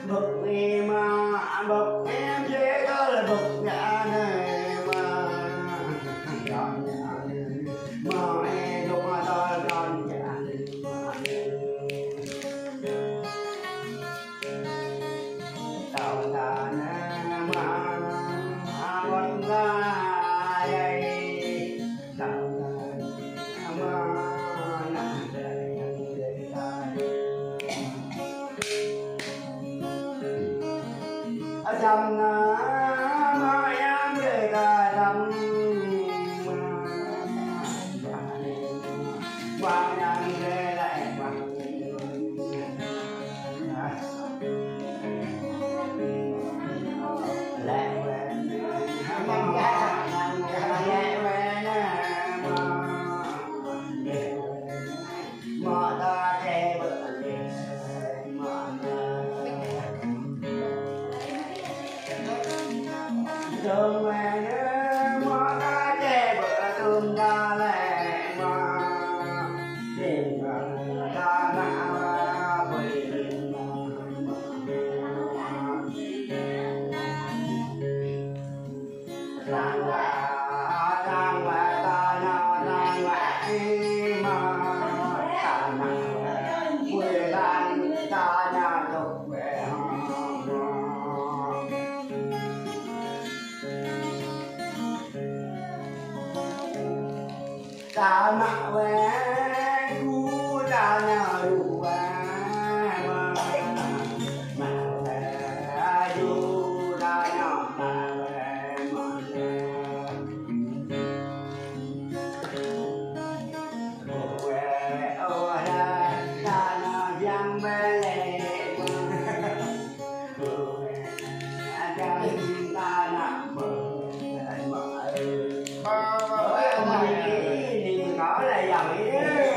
bực em bực em dễ đó là bực nhà này mà em không tôi con nhà tao ta mà con ra đây tao mà dầm mà em để ta dầm qua em để lại bằng lẹ về nhẹ về mà ta che bự trường về mà ta che bự tương ta lẹ mà tiền ta nã vì lang ta ta nào lang mà ta nào quê lang ta nào tục về ta nào về cu ta nào đủ mà về du ta nào ta về mà về ở đây ta nào giang về lệ ta nào nói là giàu ý đấy